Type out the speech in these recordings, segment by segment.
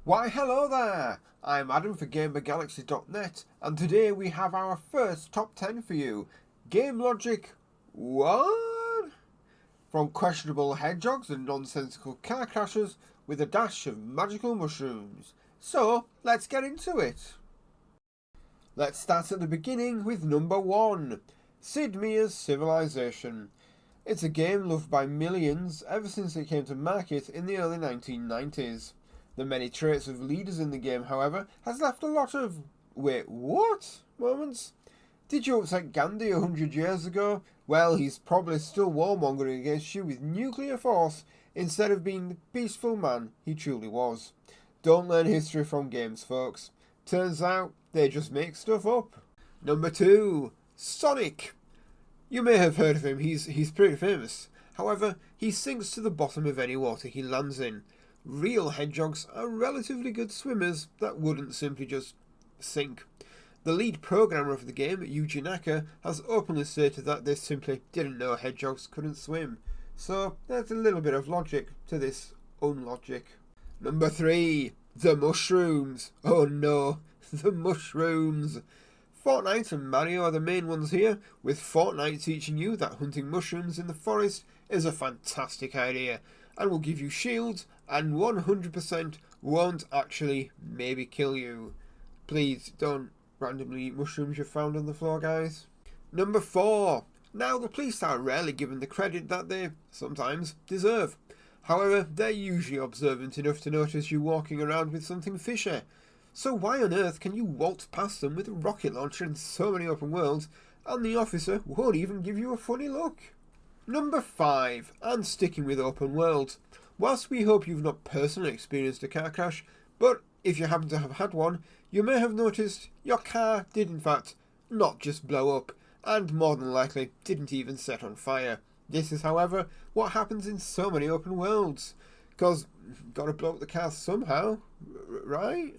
Why hello there, I'm Adam for GamerGalaxy.net and today we have our first top 10 for you. Game logic 1? From questionable hedgehogs and nonsensical car crashes with a dash of magical mushrooms. So, let's get into it. Let's start at the beginning with number 1, Sid Meier's Civilization. It's a game loved by millions ever since it came to market in the early 1990s. The many traits of leaders in the game, however, has left a lot of "wait, what?" moments. Did you upset Gandhi 100 years ago? Well, he's probably still warmongering against you with nuclear force instead of being the peaceful man he truly was. Don't learn history from games, folks. Turns out, they just make stuff up. Number 2, Sonic. You may have heard of him, he's pretty famous. However, he sinks to the bottom of any water he lands in. Real hedgehogs are relatively good swimmers that wouldn't simply just sink. The lead programmer of the game, Yuji Naka, has openly stated that they simply didn't know hedgehogs couldn't swim. So there's a little bit of logic to this unlogic. Number 3, the mushrooms. Oh no, the mushrooms. Fortnite and Mario are the main ones here, with Fortnite teaching you that hunting mushrooms in the forest is a fantastic idea and will give you shields and 100% won't actually maybe kill you. Please don't randomly eat mushrooms you've found on the floor, guys. Number 4. Now, the police are rarely given the credit that they sometimes deserve. However, they're usually observant enough to notice you walking around with something fishy. So why on earth can you waltz past them with a rocket launcher in so many open worlds and the officer won't even give you a funny look? Number 5, and sticking with open worlds. Whilst we hope you've not personally experienced a car crash, but if you happen to have had one, you may have noticed your car did in fact not just blow up, and more than likely didn't even set on fire. This is, however, what happens in so many open worlds, because you've got to blow up the car somehow, right?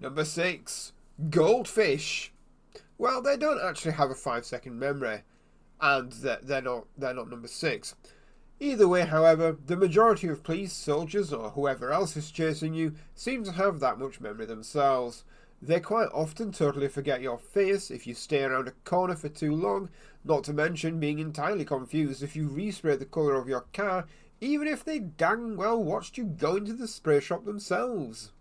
Number 6, Goldfish. Well, they don't actually have a 5-second memory, and they're not number 6. Either way, however, the majority of police, soldiers, or whoever else is chasing you seem to have that much memory themselves. They quite often totally forget your face if you stay around a corner for too long, not to mention being entirely confused if you respray the colour of your car, even if they dang well watched you go into the spray shop themselves.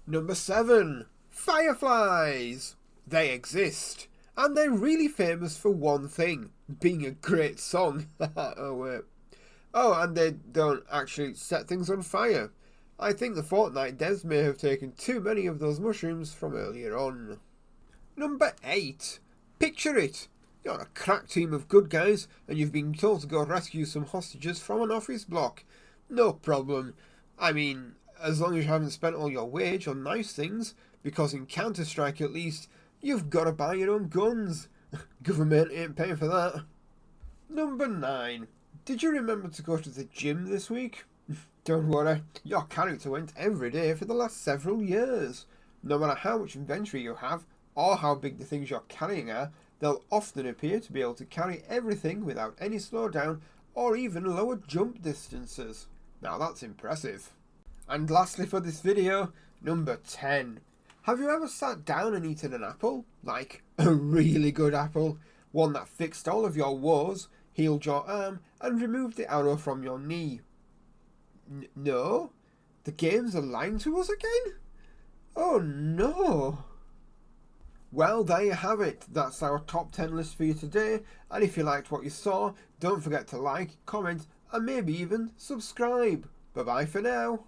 Number 7, Fireflies. They exist, and they're really famous for one thing, being a great song. Oh wait. Oh, and they don't actually set things on fire. I think the Fortnite devs may have taken too many of those mushrooms from earlier on. Number 8. Picture it. You're a crack team of good guys and you've been told to go rescue some hostages from an office block. No problem. I mean, as long as you haven't spent all your wage on nice things, because in Counter-Strike at least, you've got to buy your own guns. Government ain't paying for that. Number 9. Did you remember to go to the gym this week? Don't worry, your character went every day for the last several years. No matter how much inventory you have, or how big the things you're carrying are, they'll often appear to be able to carry everything without any slowdown or even lower jump distances. Now that's impressive. And lastly for this video, number 10. Have you ever sat down and eaten an apple? Like a really good apple? One that fixed all of your woes, healed your arm, and removed the arrow from your knee. No? The games are lying to us again? Oh no! Well, there you have it. That's our top 10 list for you today, and if you liked what you saw, don't forget to like, comment, and maybe even subscribe. Bye bye for now.